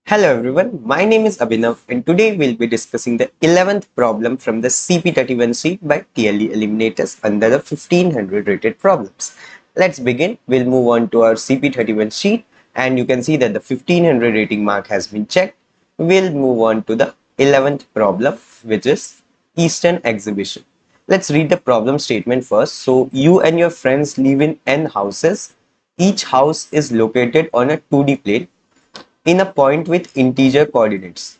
Hello everyone, my name is Abhinav and today we'll be discussing the 11th problem from the CP-31 sheet by TLE Eliminators under the 1500 rated problems. Let's begin. We'll move on to our CP-31 sheet and you can see that the 1500 rating mark has been checked. We'll move on to the 11th problem, which is Eastern Exhibition. Let's read the problem statement first. So you and your friends live in n houses. Each house is located on a 2D plane in a point with integer coordinates.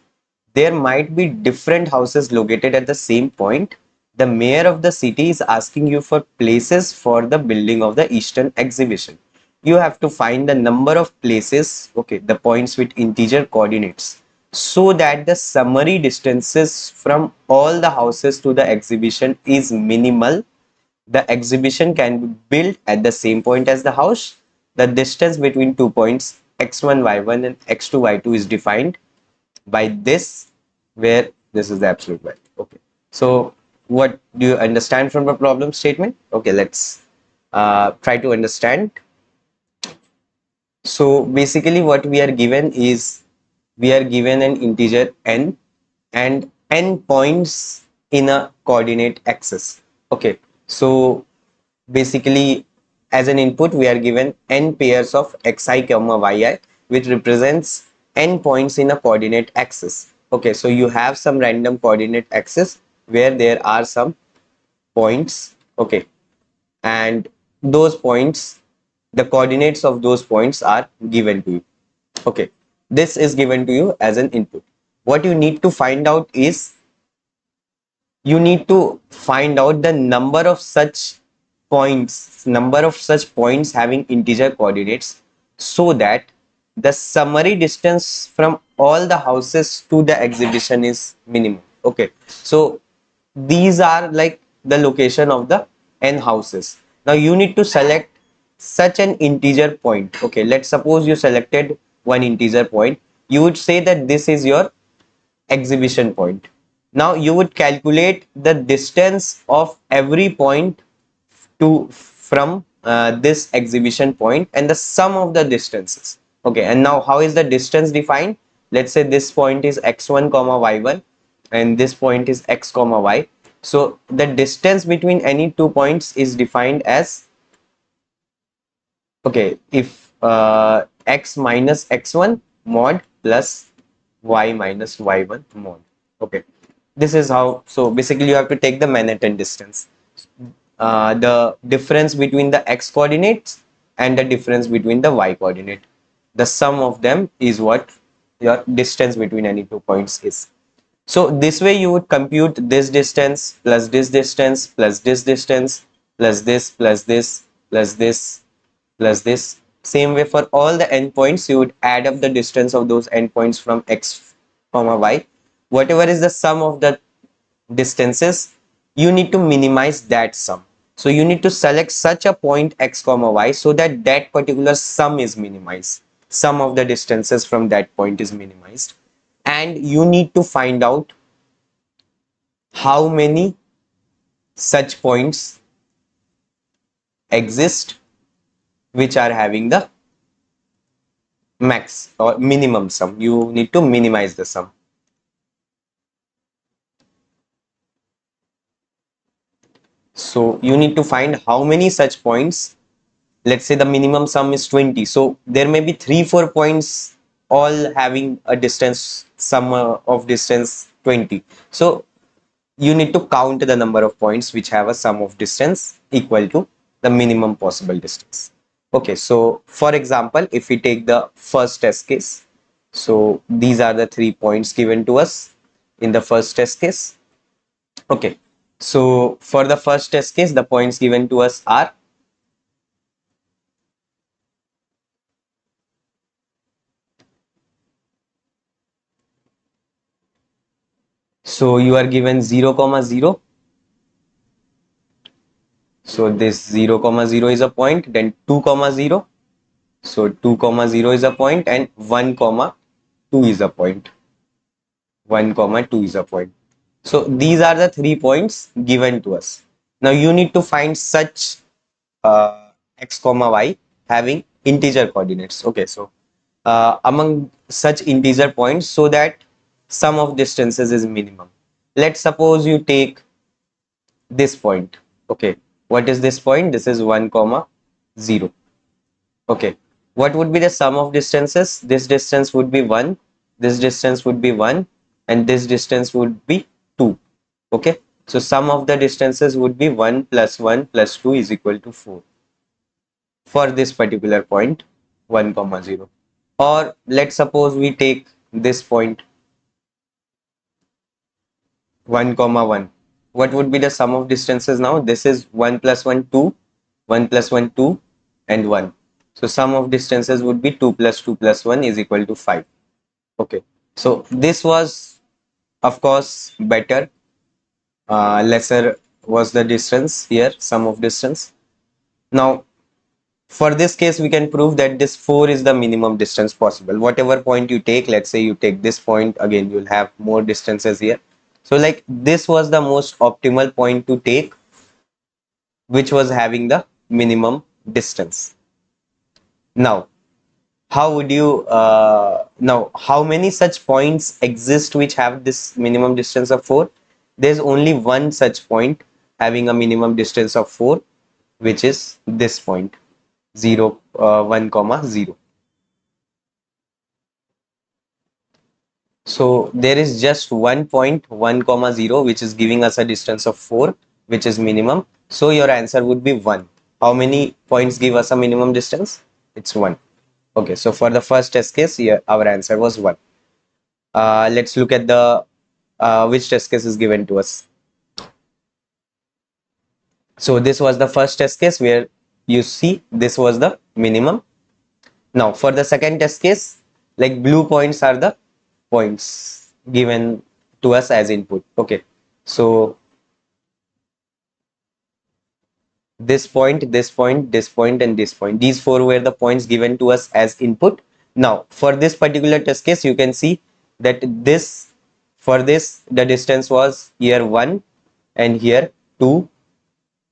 There might be different houses located at the same point. The mayor of the city is asking you for places for the building of the Eastern Exhibition. You have to find the number of places, okay, the points with integer coordinates, so that the summary distances from all the houses to the exhibition is minimal. The exhibition can be built at the same point as the house. The distance between 2 points x1 y1 and x2 y2 is defined by this, where this is the absolute value. Okay, so what do you understand from the problem statement? Okay, let's try to understand. So basically what we are given is we are given an integer n and n points in a coordinate axis. Okay, so basically as an input we are given n pairs of xi comma yi, which represents n points in a coordinate axis. Okay, so you have some random coordinate axis where there are some points. Okay, and those points, the coordinates of those points are given to you. Okay, this is given to you as an input. What you need to find out is you need to find out the number of such points having integer coordinates, so that the summary distance from all the houses to the exhibition is minimum. Okay, so these are like the location of the n houses. Now you need to select such an integer point. Okay, let's suppose you selected one integer point. You would say that this is your exhibition point. Now you would calculate the distance of every point to from this exhibition point and the sum of the distances. Okay, and now how is the distance defined? Let's say this point is x1 comma y1 and this point is x comma y. So the distance between any 2 points is defined as, okay, if x minus x1 mod plus y minus y1 mod. Okay, this is how. So basically you have to take the Manhattan distance, the difference between the x coordinates and the difference between the y coordinate. The sum of them is what your distance between any 2 points is. So this way you would compute this distance plus this distance plus this distance plus this plus this plus this plus this. Same way for all the endpoints, you would add up the distance of those endpoints from x comma y. Whatever is the sum of the distances, you need to minimize that sum. So you need to select such a point x comma y so that that particular sum is minimized. Sum of the distances from that point is minimized. And you need to find out how many such points exist which are having the max or minimum sum. You need to minimize the sum. So you need to find how many such points. Let's say the minimum sum is 20. So there may be 3-4 points all having a distance sum of distance 20. So you need to count the number of points which have a sum of distance equal to the minimum possible distance. Okay, so for example, if we take the first test case, so these are the 3 points given to us in the first test case. Okay, so for the first test case, the points given to us are, so you are given 0 comma 0. So this 0 comma 0 is a point, then 2 comma 0. So 2 comma 0 is a point and 1 comma 2 is a point. 1 comma 2 is a point. So these are the 3 points given to us. Now you need to find such x comma y having integer coordinates. Okay, so among such integer points so that sum of distances is minimum. Let's suppose you take this point. Okay, what is this point? This is 1 comma 0. Okay, what would be the sum of distances? This distance would be 1, this distance would be 1, and this distance would be 2. Okay, so sum of the distances would be 1 plus 1 plus 2 is equal to 4 for this particular point 1 comma 0. Or let's suppose we take this point 1 comma 1. What would be the sum of distances now? This is 1 plus 1 2, 1 plus 1 2, and 1. So sum of distances would be 2 plus 2 plus 1 is equal to 5. Okay, so this was of course better. Lesser was the distance here, sum of distance. Now for this case, we can prove that this 4 is the minimum distance possible. Whatever point you take, let's say you take this point, again, you'll have more distances here. So like this was the most optimal point to take, which was having the minimum distance. Now, how would you, now, how many such points exist which have this minimum distance of 4? There's only one such point having a minimum distance of 4, which is this point. 0 1 comma 0. So there is just one point 1 comma 0 which is giving us a distance of 4, which is minimum. So your answer would be 1. How many points give us a minimum distance? It's 1. Okay, so for the first test case here our answer was 1. Let's look at the which test case is given to us. So this was the first test case where you see this was the minimum. Now for the second test case, like blue points are the points given to us as input. Okay, so this point, this point, this point, and this point, these four were the points given to us as input. Now for this particular test case, you can see that this, for this the distance was here 1 and here 2.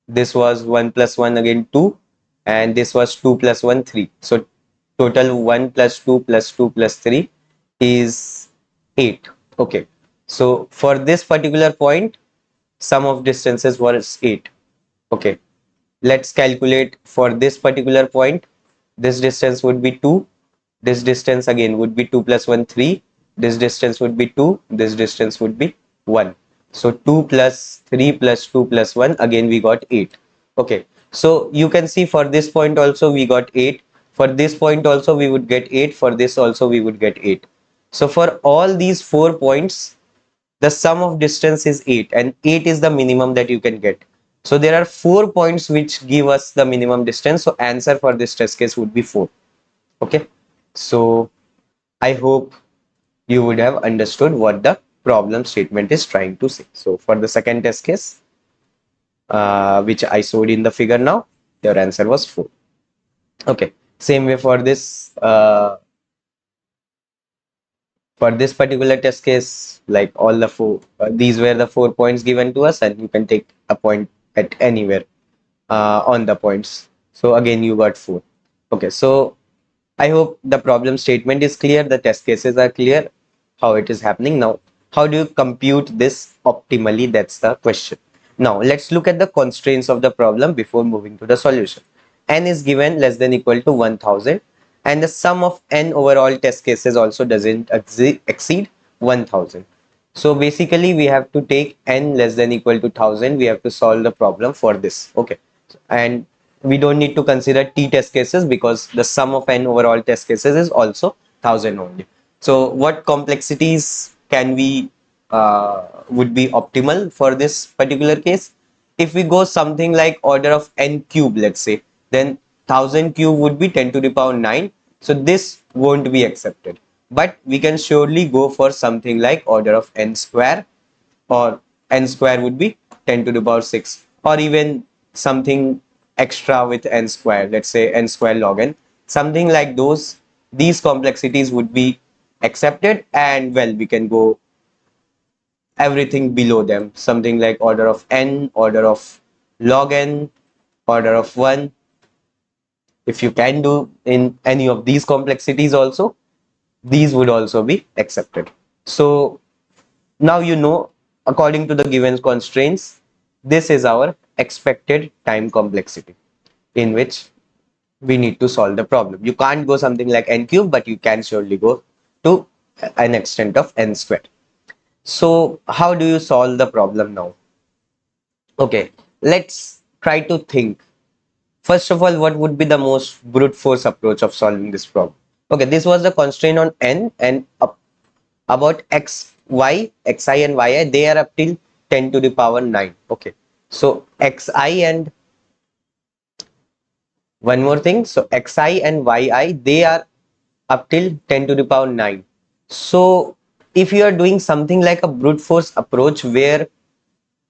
This was 1 plus 1 again 2, and this was 2 plus 1 3. So total 1 plus 2 plus 2 plus 3 is 8. Okay, so for this particular point sum of distances was 8. Okay, let's calculate for this particular point. This distance would be 2, this distance again would be 2 plus 1 3, this distance would be 2, this distance would be 1. So 2 plus 3 plus 2 plus 1, again we got 8. Okay, so you can see for this point also we got 8, for this point also we would get 8, for this also we would get 8. So for all these 4 points the sum of distance is 8, and 8 is the minimum that you can get. So there are 4 points which give us the minimum distance, so answer for this test case would be 4. Okay, so I hope you would have understood what the problem statement is trying to say. So for the second test case, which I showed in the figure now, your answer was 4. Okay, same way for this particular test case, like all the 4, these were the 4 points given to us, and you can take a point at anywhere on the points. So again you got 4. Okay, so I hope the problem statement is clear, the test cases are clear, how it is happening. Now how do you compute this optimally? That's the question. Now let's look at the constraints of the problem before moving to the solution. N is given less than equal to 1000, and the sum of n overall test cases also doesn't exceed 1000. So basically we have to take n less than equal to 1000. We have to solve the problem for this. Okay, and we don't need to consider t test cases because the sum of n overall test cases is also 1000 only. So what complexities can we would be optimal for this particular case? If we go something like order of n cube, let's say, then 1000 cube would be 10 to the power 9. So this won't be accepted. But we can surely go for something like order of n square, or n square would be 10 to the power 6, or even something extra with n square, let's say n square log n, something like those. These complexities would be accepted, and well, we can go everything below them, something like order of n, order of log n, order of 1. If you can do in any of these complexities also, these would also be accepted. So now you know, according to the given constraints, this is our expected time complexity in which we need to solve the problem. You can't go something like n cube, but you can surely go to an extent of n squared. So how do you solve the problem now? Okay, let's try to think. First of all, what would be the most brute force approach of solving this problem? Okay, this was the constraint on n, and about x, y, xi and yi, they are up till 10 to the power 9. Okay, so xi and one more thing, so xi and yi, they are up till 10 to the power 9. So if you are doing something like a brute force approach where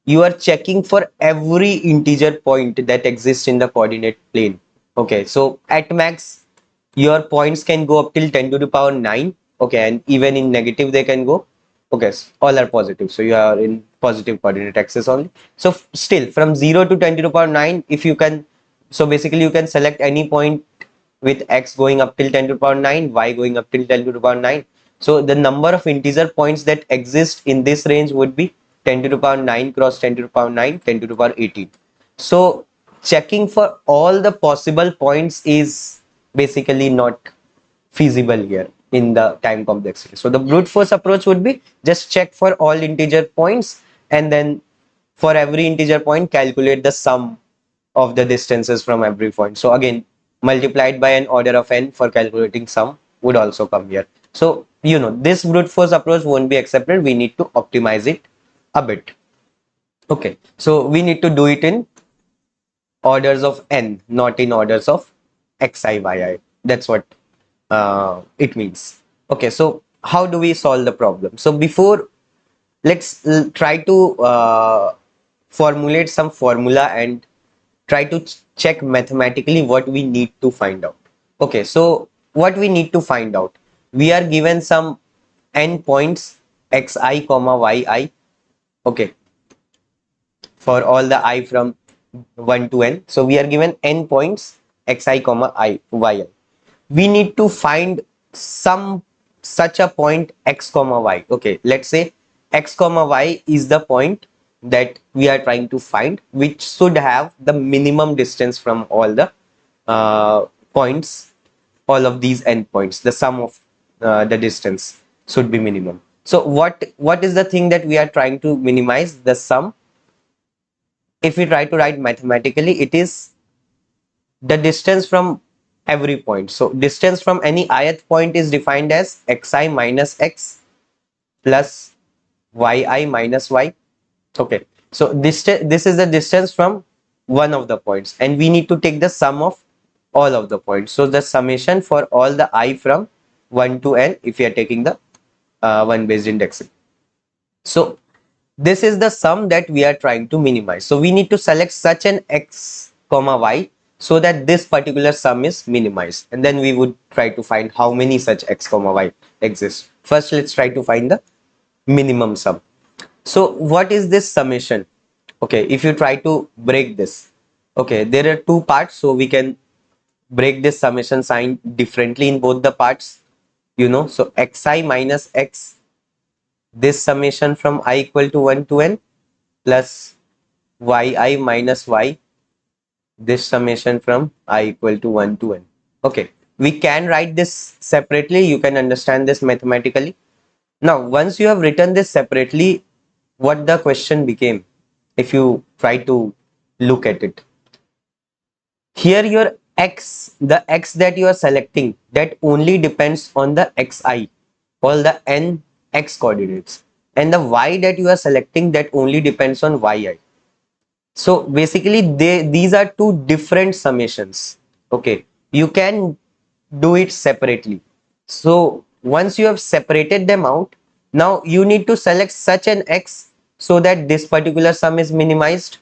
you are checking for every integer point that exists in the coordinate plane. Okay, so at max your points can go up till 10 to the power 9. Okay, and even in negative they can go. Okay, so all are positive, so you are in positive coordinate axis only. So still from 0 to 10 to the power 9, if you can, so basically you can select any point with x going up till 10 to the power 9, y going up till 10 to the power 9. So the number of integer points that exist in this range would be 10 to the power 9 cross 10 to the power 9, 10 to the power 18. So checking for all the possible points is basically not feasible here in the time complexity. So the brute force approach would be just check for all integer points, and then for every integer point calculate the sum of the distances from every point. So again, multiplied by an order of n for calculating sum would also come here. So you know, this brute force approach won't be accepted. We need to optimize it a bit. Okay, so we need to do it in orders of n, not in orders of xi, yi. That's what it means. Okay, so how do we solve the problem? So before, let's try to formulate some formula and try to check mathematically what we need to find out. Okay, so what we need to find out, we are given some n points xi comma yi. Okay, for all the I from 1 to n. So we are given n points xi comma I yi. We need to find some such a point x comma y. Okay, let's say x comma y is the point that we are trying to find, which should have the minimum distance from all the points, all of these endpoints. The sum of the distance should be minimum. So what is the thing that we are trying to minimize? The sum. If we try to write mathematically, it is the distance from every point. So distance from any ith point is defined as xi minus x plus yi minus y. Okay, so this is the distance from one of the points, and we need to take the sum of all of the points. So the summation for all the I from 1 to n, if we are taking the one based indexing. So this is the sum that we are trying to minimize. So we need to select such an x comma y so that this particular sum is minimized, and then we would try to find how many such x comma y exist. First, let's try to find the minimum sum. So what is this summation? Okay, if you try to break this, okay, there are two parts, so we can break this summation sign differently in both the parts, you know. So xi minus x, this summation from I equal to 1 to n, plus yi minus y, this summation from I equal to 1 to n. Okay, we can write this separately. You can understand this mathematically. Now, once you have written this separately, what the question became, if you try to look at it, here your x, the x that you are selecting, that only depends on the xi, all the n x coordinates, and the y that you are selecting, that only depends on yi. So basically these are two different summations. Okay, you can do it separately. So once you have separated them out, now you need to select such an x so that this particular sum is minimized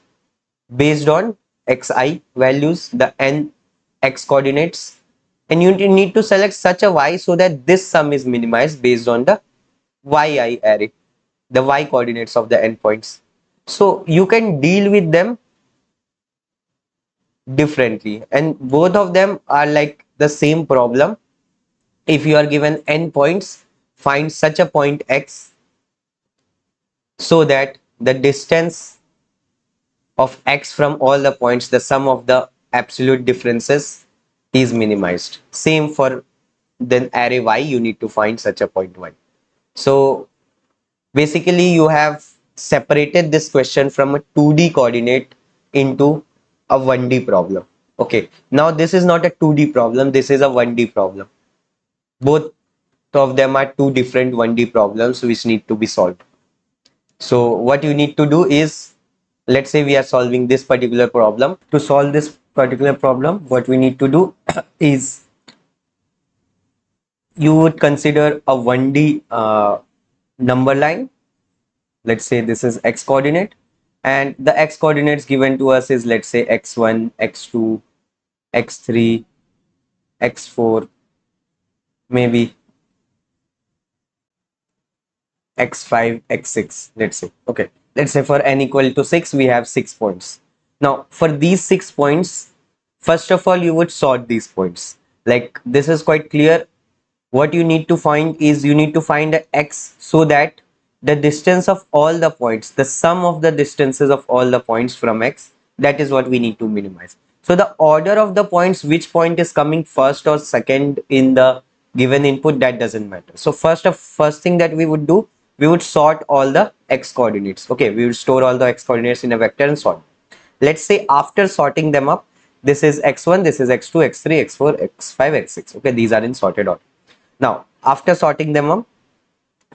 based on xi values, the n x coordinates, and you need to select such a y so that this sum is minimized based on the yi array, the y coordinates of the endpoints. So you can deal with them differently, and both of them are like the same problem. if you are given n points, find such a point x so that the distance of x from all the points, the sum of the absolute differences is minimized. Same for then array y, you need to find such a point y. So basically you have separated this question from a 2D coordinate into a 1D problem. Okay, now this is not a 2D problem, this is a 1D problem. Both of them are two different 1D problems which need to be solved. So what you need to do is, let's say we are solving this particular problem. To solve this particular problem, what we need to do is, you would consider a 1D number line. Let's say this is x coordinate, and the x coordinates given to us is, let's say, x1, x2, x3, x4, maybe x5, x6, let's say. Okay, let's say for n equal to 6 we have 6 points. Now for these 6 points, first of all you would sort these points. Like, this is quite clear. What you need to find is, you need to find a x so that the distance of all the points, the sum of the distances of all the points from x, that is what we need to minimize. So the order of the points, which point is coming first or second in the given input, that doesn't matter. So first thing that we would do, we would sort all the x coordinates. Okay, we would store all the x coordinates in a vector and sort. Let's say after sorting them up, this is x1, this is x2, x3, x4, x5, x6. Okay, these are in sorted order. Now after sorting them up,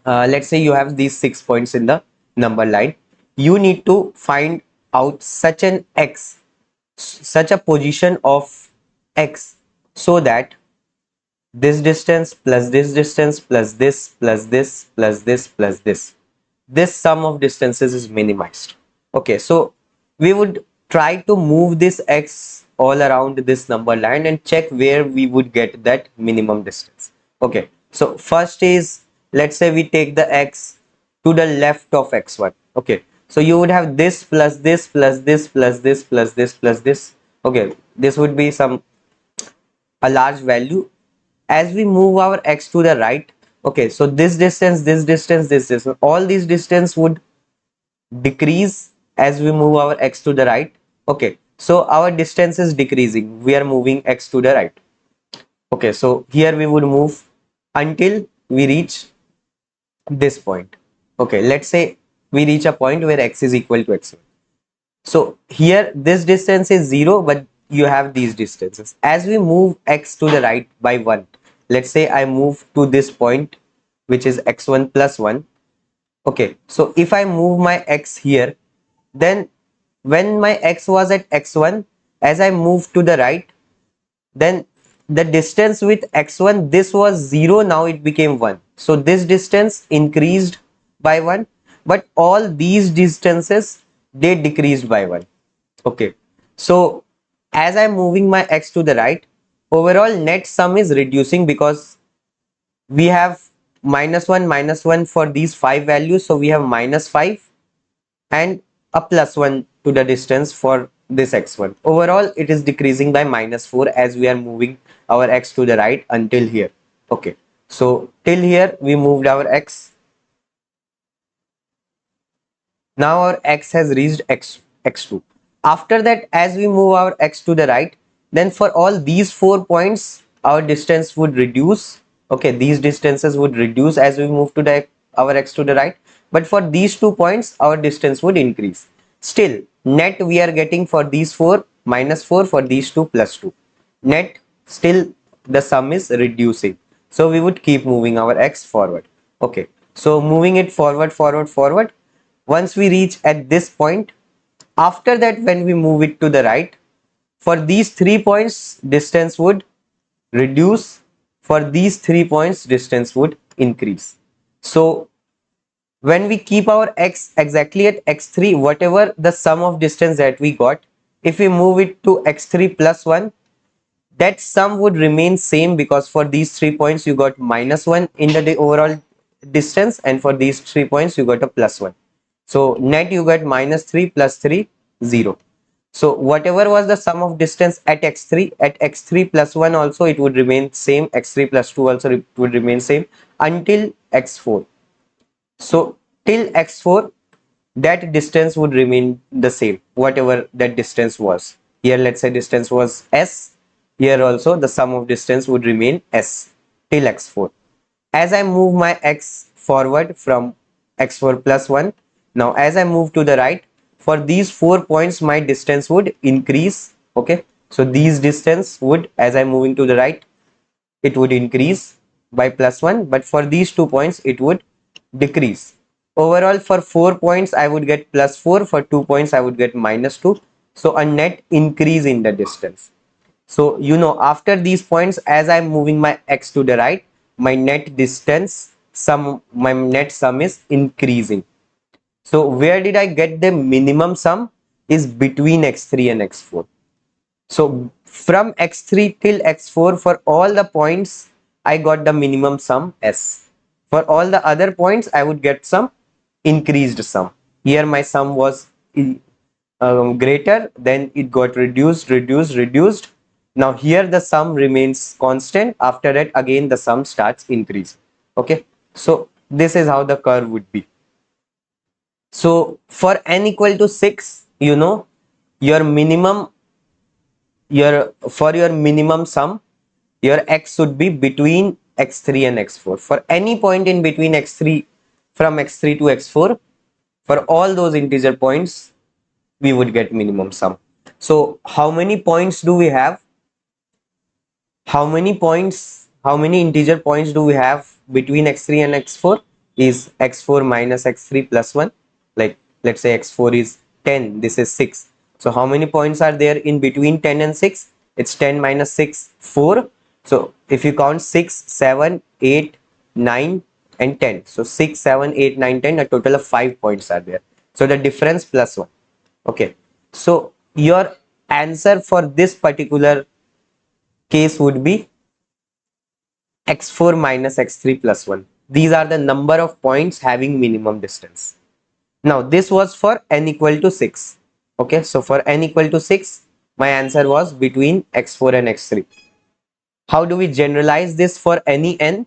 let's say you have these 6 points in the number line. You need to find out such an x, such a position of x, so that this distance plus this distance plus this plus this plus this plus this sum of distances is minimized. Okay, so we would try to move this x all around this number line and check where we would get that minimum distance. Okay, so first is, let's say we take the x to the left of x1. Okay, so you would have this plus this plus this plus this plus this plus this. Okay, this would be some a large value. As we move our x to the right, okay, so this distance, this distance, this distance, all these distance would decrease as we move our x to the right. Okay, so our distance is decreasing, we are moving x to the right. Okay, so here we would move until we reach this point. Okay, let's say we reach a point where x is equal to x1. So here this distance is 0, but you have these distances. As we move x to the right by 1, let's say I move to this point which is x1 plus 1. Okay, so if I move my x here, then when my x was at x1, as I move to the right, then the distance with x1, this was 0, now it became 1. So this distance increased by 1, but all these distances, they decreased by 1. Okay, so as I'm moving my x to the right, overall net sum is reducing because we have minus 1 for these 5 values, so we have minus 5 and a plus 1 to the distance for this x1. Overall it is decreasing by minus 4 as we are moving our x to the right until here. Okay, so till here we moved our x. Now our x has reached x2. After that, as we move our x to the right, then for all these 4 points our distance would reduce. Okay, these distances would reduce as we move to the our x to the right, but for these 2 points our distance would increase. Still net we are getting for these 4 minus 4, for these 2 plus 2. Net still the sum is reducing, so we would keep moving our x forward. Okay, so moving it forward. Once we reach at this point, after that when we move it to the right, for these 3 points distance would reduce, for these 3 points distance would increase. So when we keep our x exactly at x3, whatever the sum of distance that we got, if we move it to x3 plus 1, that sum would remain same, because for these 3 points you got minus 1 in the overall distance, and for these 3 points you got a plus 1. So net you get minus 3 plus 3, 0. So whatever was the sum of distance at x3, at x3 plus 1 also it would remain same, x3 plus 2 also it would remain same until x4. So till x4 that distance would remain the same, whatever that distance was. Here let's say distance was s, here also the sum of distance would remain s till x4. As I move my x forward from x4 plus 1, now as I move to the right, for these 4 points my distance would increase. Okay, so these distance would, as I'm moving to the right, it would increase by plus 1, but for these 2 points it would decrease. Overall for 4 points I would get plus 4, for 2 points I would get minus 2, so a net increase in the distance. So you know, after these points, as I'm moving my x to the right, my net distance sum, my net sum is increasing. So where did I get the minimum sum? Is between x3 and x4. So from x3 till x4, for all the points I got the minimum sum s. For all the other points I would get some increased sum. Here my sum was greater, then it got reduced. Now here the sum remains constant. After that again the sum starts increasing. Okay, so this is how the curve would be. So for n equal to 6, you know, your minimum, your for your minimum sum, your x should be between x3 and x4. For any point in between x3, from x3 to x4, for all those integer points we would get minimum sum. So how many points do we have? How many integer points do we have between x3 and x4? Is x4 minus x3 plus 1. Like let's say x4 is 10, this is 6. So how many points are there in between 10 and 6? It's 10 minus 6, 4. So if you count 6, 7, 8, 9 and 10. So 6, 7, 8, 9, 10, a total of 5 points are there. So the difference plus 1. Okay. So your answer for this particular case would be x4 minus x3 plus 1. These are the number of points having minimum distance. Now this was for n equal to 6. Okay, so for n equal to 6, my answer was between x4 and x3. How do we generalize this for any n?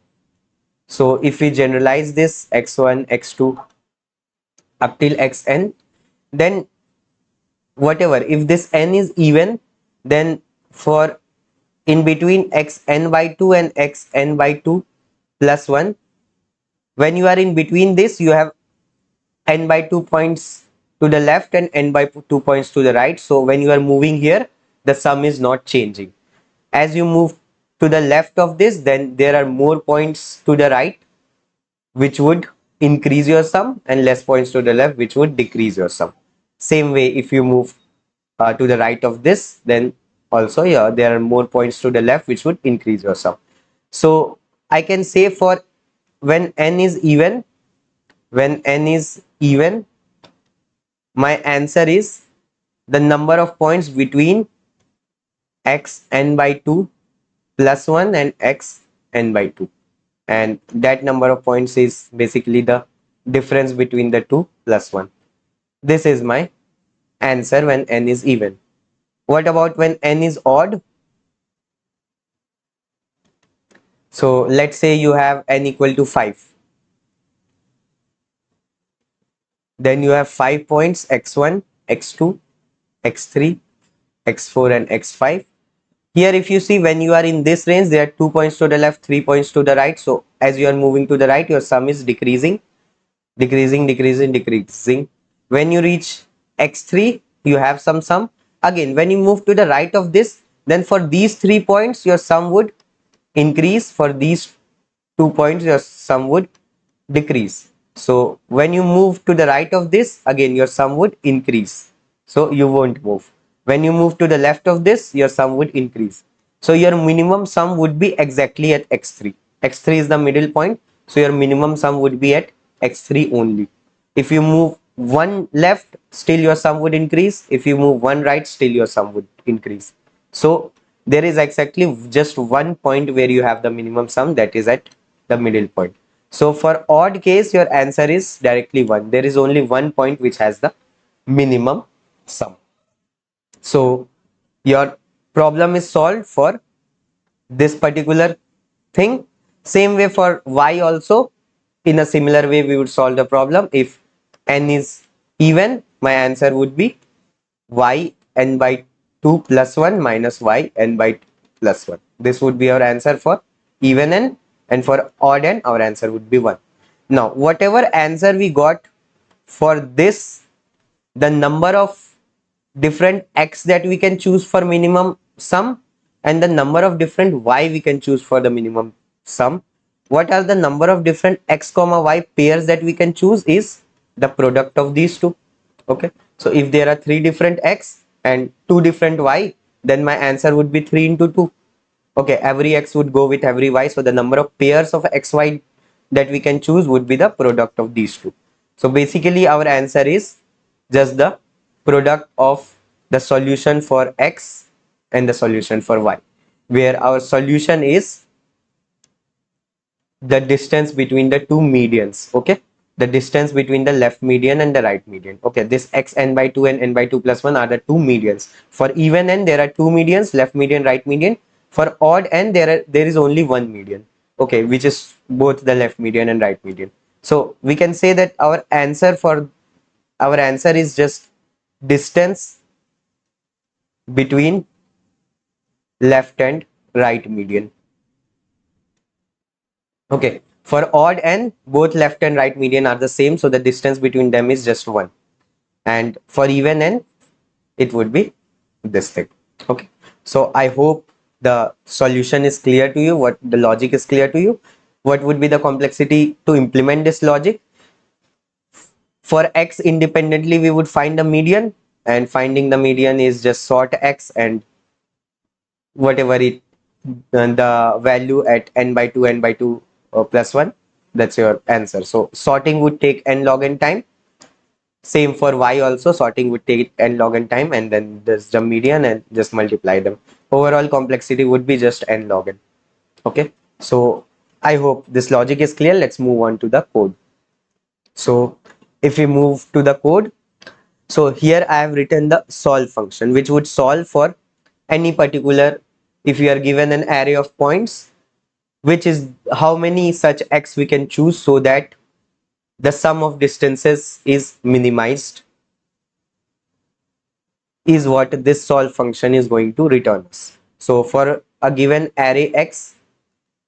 So if we generalize this x1, x2 up till xn, then whatever, if this n is even, then for in between xn by 2 and xn by 2 plus 1, when you are in between this, you have n by 2 points to the left and n by 2 points to the right. So when you are moving here, the sum is not changing. As you move to the left of this, then there are more points to the right which would increase your sum, and less points to the left which would decrease your sum. Same way, if you move to the right of this, then also, yeah, there are more points to the left which would increase your sum. So I can say for when n is even, my answer is the number of points between x n by 2 plus 1 and x n by 2, and that number of points is basically the difference between the 2 plus 1. This is my answer when n is even. What about when n is odd? So let's say you have n equal to 5. Then you have 5 points x1, x2, x3, x4 and x5. Here if you see, when you are in this range, there are 2 points to the left, 3 points to the right. So as you are moving to the right, your sum is decreasing. When you reach x3, you have some sum. Again, when you move to the right of this, then for these 3 points, your sum would increase. For these 2 points, your sum would decrease. So when you move to the right of this, again your sum would increase. So you won't move. When you move to the left of this, your sum would increase. So your minimum sum would be exactly at x3. x3 is the middle point. So your minimum sum would be at x3 only. If you move one left, still your sum would increase. If you move one right, still your sum would increase. So there is exactly just one point where you have the minimum sum, that is at the middle point. So for odd case, your answer is directly 1. There is only one point which has the minimum sum. So your problem is solved for this particular thing. Same way for y also, in a similar way we would solve the problem. If n is even, my answer would be y n by 2 plus 1 minus y n by 2 plus 1. This would be our answer for even n, and for odd n our answer would be 1. Now whatever answer we got for this, the number of different x that we can choose for minimum sum and the number of different y we can choose for the minimum sum. What are the number of different x comma y pairs that we can choose is the product of these two. Okay, so if there are three different x and two different y, then my answer would be 3 into 2. Okay, every x would go with every y, so the number of pairs of xy that we can choose would be the product of these two. So basically our answer is just the product of the solution for x and the solution for y, where our solution is the distance between the two medians. Okay, the distance between the left median and the right median. Okay, this x n by 2 and n by 2 plus 1 are the two medians. For even n there are two medians, left median, right median. For odd n there is only one median, okay, which is both the left median and right median. So we can say that our answer is just distance between left and right median. Okay, for odd n, both left and right median are the same, so the distance between them is just 1. And for even n, it would be this thing. Okay, so I hope the solution is clear to you, what the logic is clear to you. What would be the complexity to implement this logic? For x independently, we would find the median, and finding the median is just sort x and whatever it the value at n by 2 n by 2 plus 1, that's your answer. So sorting would take n log n time. Same for y also, sorting would take n log n time, and then there's the median and just multiply them. Overall complexity would be just n log n. Okay, so I hope this logic is clear. Let's move on to the code. So if we move to the code, so here I have written the solve function, which would solve for any particular, if you are given an array of points, which is how many such x we can choose so that the sum of distances is minimized, is what this solve function is going to return us. So for a given array x,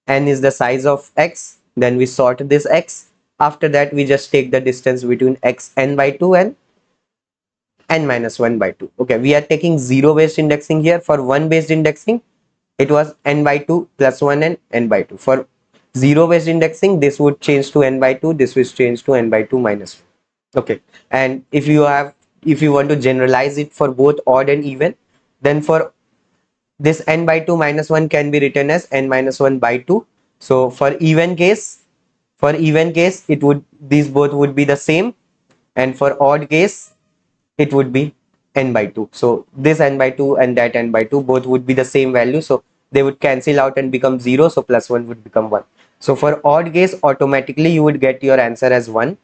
n is the size of x, then we sort this x. After that we just take the distance between x n by 2 and n minus 1 by 2. Okay, we are taking 0 based indexing here. For 1 based indexing it was n by 2 plus 1 and n by 2. For 0 based indexing, this would change to n by 2, this will change to n by 2 minus 1. Okay, and if you want to generalize it for both odd and even, then for this n by 2 minus 1 can be written as n minus 1 by 2. So for even case, it would, these both would be the same, and for odd case it would be n by 2. So this n by 2 and that n by 2 both would be the same value, so they would cancel out and become 0, so plus 1 would become 1. So for odd case, automatically you would get your answer as 1.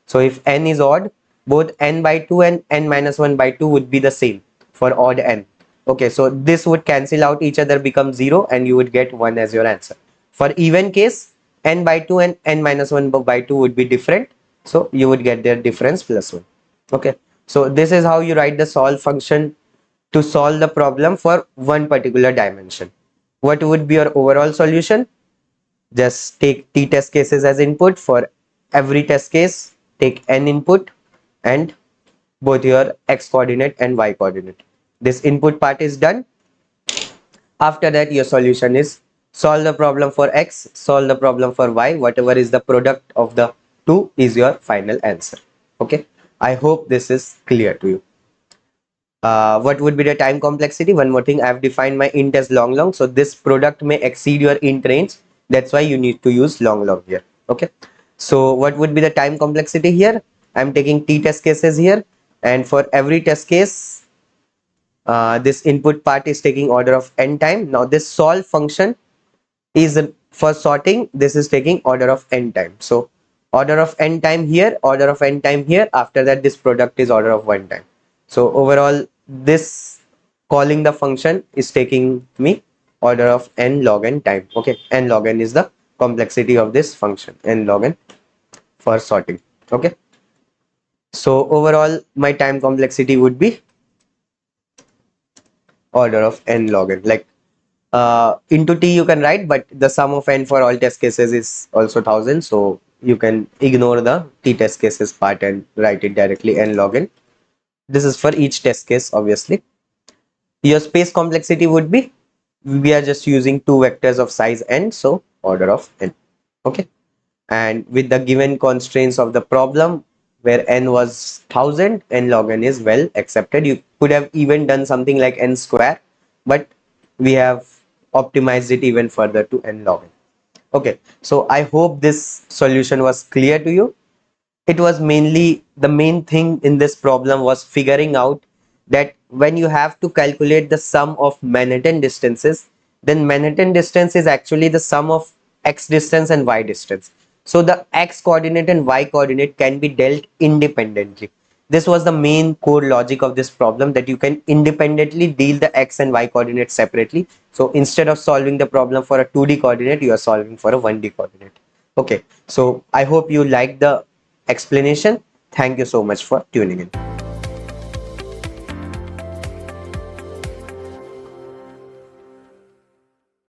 So if n is odd, both n by 2 and n minus 1 by 2 would be the same for odd n. Okay, so this would cancel out each other, become 0, and you would get 1 as your answer. For even case, n by 2 and n minus 1 by 2 would be different, so you would get their difference plus 1. Okay, so this is how you write the solve function to solve the problem for one particular dimension. What would be your overall solution? Just take t test cases as input. For every test case, take n input and both your x coordinate and y coordinate. This input part is done. After that, your solution is solve the problem for x, solve the problem for y. Whatever is the product of the two is your final answer. Okay, I hope this is clear to you. What would be the time complexity? One more thing, I have defined my int as long, so this product may exceed your int range, that's why you need to use long here. Okay, so what would be the time complexity here? I'm taking t test cases here, and for every test case, this input part is taking order of n time. Now this solve function is for sorting, this is taking order of n time, so order of n time here, order of n time here. After that, this product is order of 1 time. So overall, this calling the function is taking me order of n log n time. Okay, n log n is the complexity of this function, n log n for sorting. Okay, so overall my time complexity would be order of n log n. Like into t you can write, but the sum of n for all test cases is also 1000, so you can ignore the t test cases part and write it directly n log n. This is for each test case. Obviously your space complexity would be, we are just using two vectors of size n, so order of n. Okay, and with the given constraints of the problem where n was 1000, n log n is well accepted. You could have even done something like n square, but we have optimized it even further to n log n. Okay, so I hope this solution was clear to you. It was mainly, the main thing in this problem was figuring out that when you have to calculate the sum of Manhattan distances, then Manhattan distance is actually the sum of x distance and y distance. So the x coordinate and y coordinate can be dealt independently. This was the main core logic of this problem, that you can independently deal the x and y coordinates separately. So instead of solving the problem for a 2D coordinate, you are solving for a 1D coordinate. Okay, so I hope you liked the explanation. Thank you so much for tuning in.